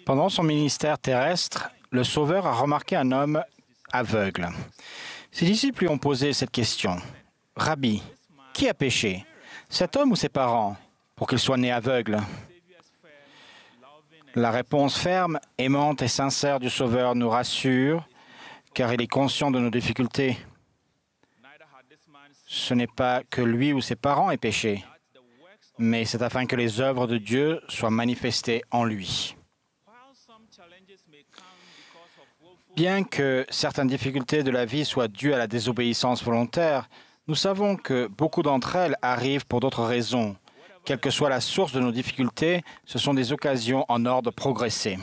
Pendant son ministère terrestre, le Sauveur a remarqué un homme aveugle. Ses disciples lui ont posé cette question. « Rabbi, qui a péché, cet homme ou ses parents, pour qu'il soit né aveugle ?» La réponse ferme, aimante et sincère du Sauveur nous rassure, car il est conscient de nos difficultés. Ce n'est pas que lui ou ses parents aient péché, mais c'est afin que les œuvres de Dieu soient manifestées en lui. Bien que certaines difficultés de la vie soient dues à la désobéissance volontaire, nous savons que beaucoup d'entre elles arrivent pour d'autres raisons. Quelle que soit la source de nos difficultés, ce sont des occasions en or de progresser.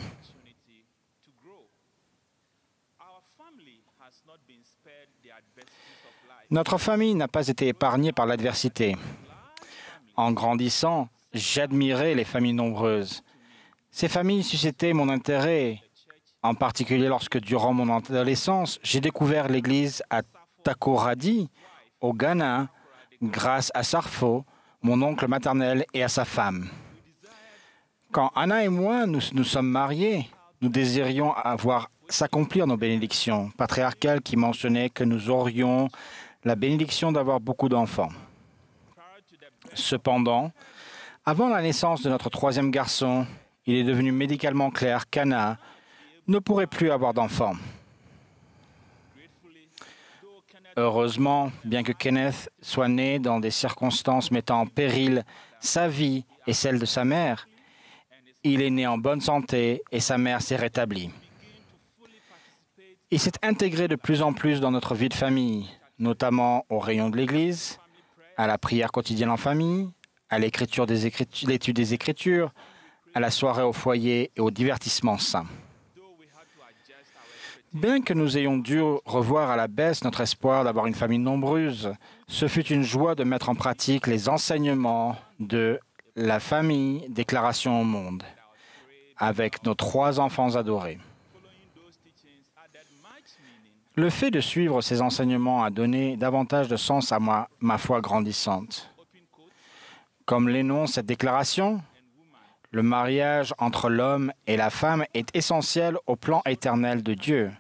Notre famille n'a pas été épargnée par l'adversité. En grandissant, j'admirais les familles nombreuses. Ces familles suscitaient mon intérêt, en particulier lorsque, durant mon adolescence, j'ai découvert l'Église à Takoradi, au Ghana, grâce à Sarfo, mon oncle maternel, et à sa femme. Quand Anna et moi nous sommes mariés, nous désirions voir s'accomplir nos bénédictions patriarcales qui mentionnaient que nous aurions la bénédiction d'avoir beaucoup d'enfants. Cependant, avant la naissance de notre troisième garçon, il est devenu médicalement clair qu'Anna ne pourrait plus avoir d'enfants. Heureusement, bien que Kenneth soit né dans des circonstances mettant en péril sa vie et celle de sa mère, il est né en bonne santé et sa mère s'est rétablie. Il s'est intégré de plus en plus dans notre vie de famille, notamment aux réunions de l'Église, à la prière quotidienne en famille, à l'étude des Écritures, à la soirée au foyer et au divertissement sain. Bien que nous ayons dû revoir à la baisse notre espoir d'avoir une famille nombreuse, ce fut une joie de mettre en pratique les enseignements de la famille Déclaration au monde, avec nos 3 enfants adorés. Le fait de suivre ces enseignements a donné davantage de sens à ma foi grandissante. Comme l'énonce cette déclaration, le mariage entre l'homme et la femme est essentiel au plan éternel de Dieu.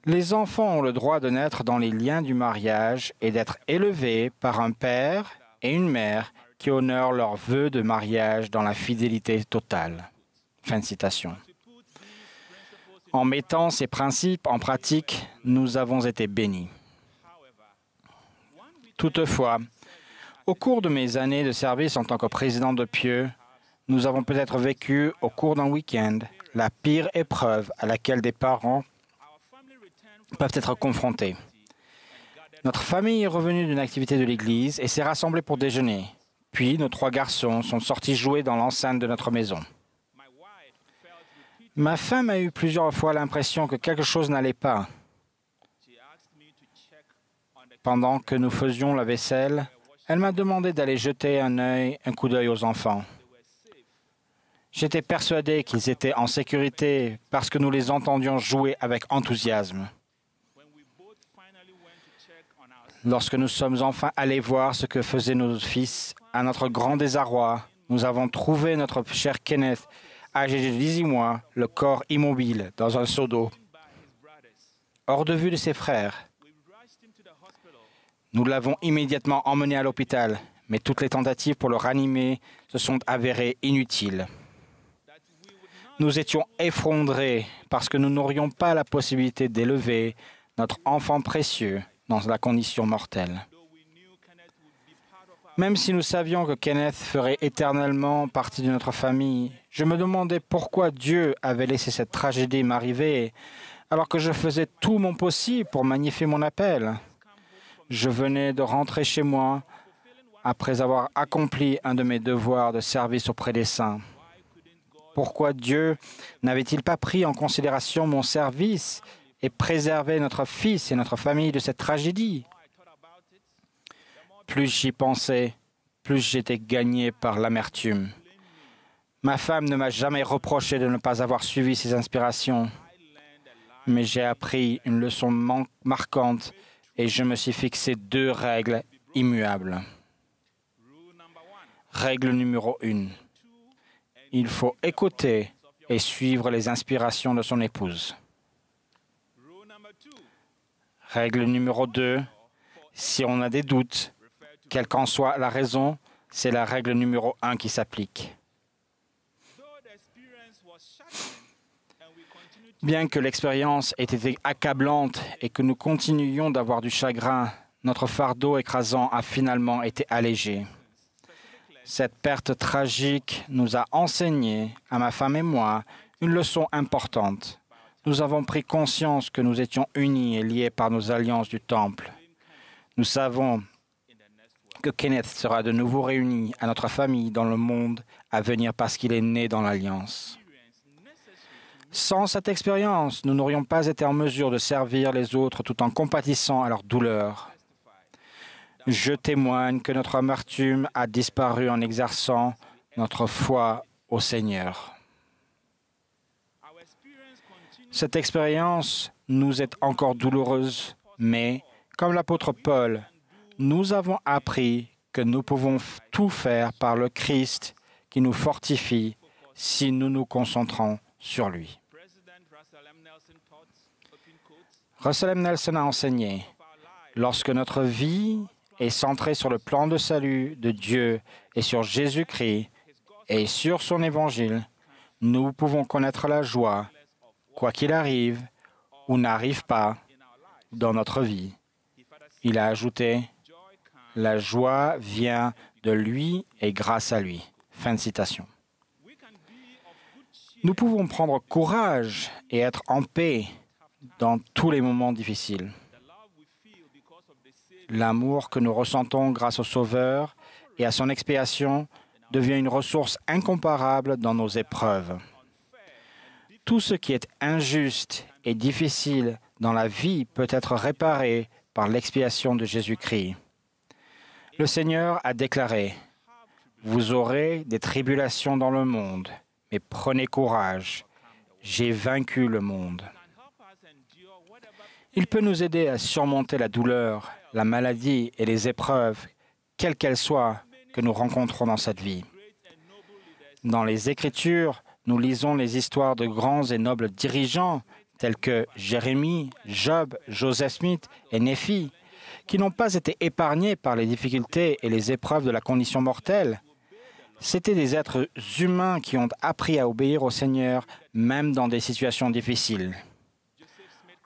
Les enfants ont le droit de naître dans les liens du mariage et d'être élevés par un père et une mère qui honorent leurs vœux de mariage dans la fidélité totale. Fin de citation. En mettant ces principes en pratique, nous avons été bénis. Toutefois, au cours de mes années de service en tant que président de Pieux, nous avons peut-être vécu, au cours d'un week-end, la pire épreuve à laquelle des parents peuvent être confrontés. Notre famille est revenue d'une activité de l'Église et s'est rassemblée pour déjeuner. Puis, nos 3 garçons sont sortis jouer dans l'enceinte de notre maison. Ma femme a eu plusieurs fois l'impression que quelque chose n'allait pas. Pendant que nous faisions la vaisselle, elle m'a demandé d'aller jeter un coup d'œil aux enfants. J'étais persuadé qu'ils étaient en sécurité parce que nous les entendions jouer avec enthousiasme. Lorsque nous sommes enfin allés voir ce que faisaient nos fils, à notre grand désarroi, nous avons trouvé notre cher Kenneth, âgé de 18 mois, le corps immobile dans un seau d'eau, hors de vue de ses frères. Nous l'avons immédiatement emmené à l'hôpital, mais toutes les tentatives pour le ranimer se sont avérées inutiles. Nous étions effondrés parce que nous n'aurions pas la possibilité d'élever notre enfant précieux dans la condition mortelle. Même si nous savions que Kenneth ferait éternellement partie de notre famille, je me demandais pourquoi Dieu avait laissé cette tragédie m'arriver alors que je faisais tout mon possible pour magnifier mon appel. Je venais de rentrer chez moi après avoir accompli un de mes devoirs de service auprès des saints. Pourquoi Dieu n'avait-il pas pris en considération mon service et préservé notre fils et notre famille de cette tragédie? Plus j'y pensais, plus j'étais gagné par l'amertume. Ma femme ne m'a jamais reproché de ne pas avoir suivi ses inspirations, mais j'ai appris une leçon marquante et je me suis fixé 2 règles immuables. Règle numéro 1. il faut écouter et suivre les inspirations de son épouse. Règle numéro 2, si on a des doutes, quelle qu'en soit la raison, c'est la règle numéro 1 qui s'applique. Bien que l'expérience ait été accablante et que nous continuions d'avoir du chagrin, notre fardeau écrasant a finalement été allégé. Cette perte tragique nous a enseigné, à ma femme et moi, une leçon importante. Nous avons pris conscience que nous étions unis et liés par nos alliances du Temple. Nous savons que Kenneth sera de nouveau réuni à notre famille dans le monde à venir parce qu'il est né dans l'Alliance. Sans cette expérience, nous n'aurions pas été en mesure de servir les autres tout en compatissant à leur douleur. Je témoigne que notre amertume a disparu en exerçant notre foi au Seigneur. Cette expérience nous est encore douloureuse, mais, comme l'apôtre Paul, nous avons appris que nous pouvons tout faire par le Christ qui nous fortifie si nous nous concentrons sur lui. Russell M. Nelson a enseigné, lorsque notre vie est centrée sur le plan de salut de Dieu et sur Jésus-Christ et sur son évangile, nous pouvons connaître la joie, quoi qu'il arrive ou n'arrive pas dans notre vie. Il a ajouté, « La joie vient de lui et grâce à lui. » Fin de citation. Nous pouvons prendre courage et être en paix dans tous les moments difficiles. L'amour que nous ressentons grâce au Sauveur et à son expiation devient une ressource incomparable dans nos épreuves. Tout ce qui est injuste et difficile dans la vie peut être réparé par l'expiation de Jésus-Christ. Le Seigneur a déclaré, « Vous aurez des tribulations dans le monde, mais prenez courage, j'ai vaincu le monde. » Il peut nous aider à surmonter la douleur, la maladie et les épreuves, quelles qu'elles soient, que nous rencontrons dans cette vie. Dans les Écritures, nous lisons les histoires de grands et nobles dirigeants tels que Jérémie, Job, Joseph Smith et Néphi, qui n'ont pas été épargnés par les difficultés et les épreuves de la condition mortelle. C'étaient des êtres humains qui ont appris à obéir au Seigneur, même dans des situations difficiles.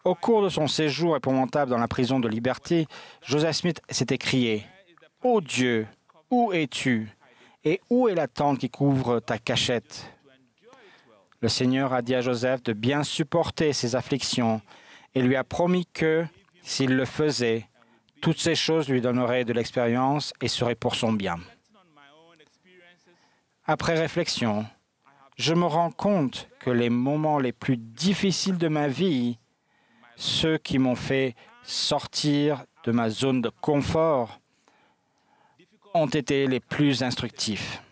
Au cours de son séjour épouvantable dans la prison de Liberty, Joseph Smith s'est écrié « Ô Dieu, où es-tu? Et où est la tente qui couvre ta cachette ?» Le Seigneur a dit à Joseph de bien supporter ses afflictions et lui a promis que, s'il le faisait, toutes ces choses lui donneraient de l'expérience et seraient pour son bien. Après réflexion, je me rends compte que les moments les plus difficiles de ma vie, ceux qui m'ont fait sortir de ma zone de confort, ont été les plus instructifs.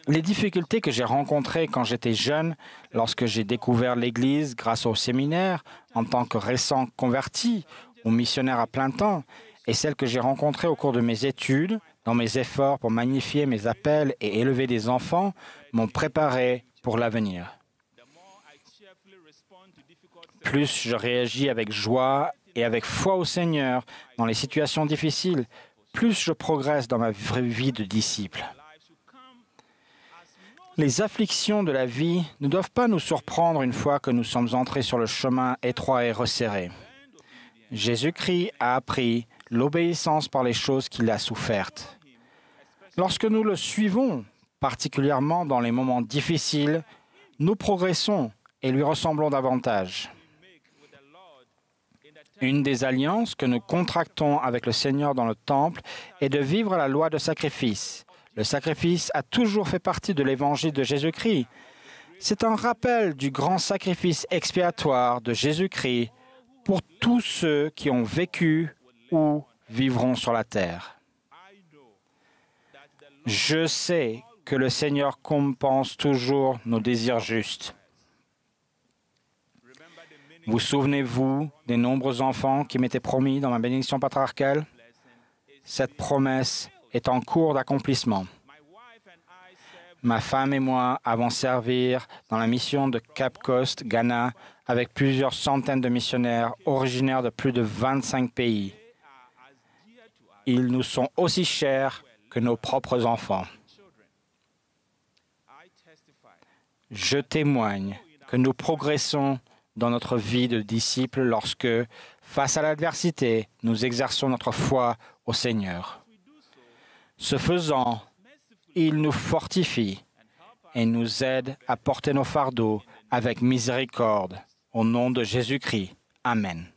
Les difficultés que j'ai rencontrées quand j'étais jeune, lorsque j'ai découvert l'Église grâce au séminaire, en tant que récent converti ou missionnaire à plein temps, et celles que j'ai rencontrées au cours de mes études, dans mes efforts pour magnifier mes appels et élever des enfants, m'ont préparé pour l'avenir. Plus je réagis avec joie et avec foi au Seigneur dans les situations difficiles, plus je progresse dans ma vraie vie de disciple. Les afflictions de la vie ne doivent pas nous surprendre une fois que nous sommes entrés sur le chemin étroit et resserré. Jésus-Christ a appris l'obéissance par les choses qu'il a souffertes. Lorsque nous le suivons, particulièrement dans les moments difficiles, nous progressons et lui ressemblons davantage. Une des alliances que nous contractons avec le Seigneur dans le Temple est de vivre la loi de sacrifice. Le sacrifice a toujours fait partie de l'Évangile de Jésus-Christ. C'est un rappel du grand sacrifice expiatoire de Jésus-Christ pour tous ceux qui ont vécu ou vivront sur la terre. Je sais que le Seigneur compense toujours nos désirs justes. Vous souvenez-vous des nombreux enfants qui m'étaient promis dans ma bénédiction patriarcale? Cette promesse est en cours d'accomplissement. Ma femme et moi avons servi dans la mission de Cape Coast, Ghana, avec plusieurs centaines de missionnaires originaires de plus de 25 pays. Ils nous sont aussi chers que nos propres enfants. Je témoigne que nous progressons dans notre vie de disciples lorsque, face à l'adversité, nous exerçons notre foi au Seigneur. Ce faisant, il nous fortifie et nous aide à porter nos fardeaux avec miséricorde. Au nom de Jésus-Christ. Amen.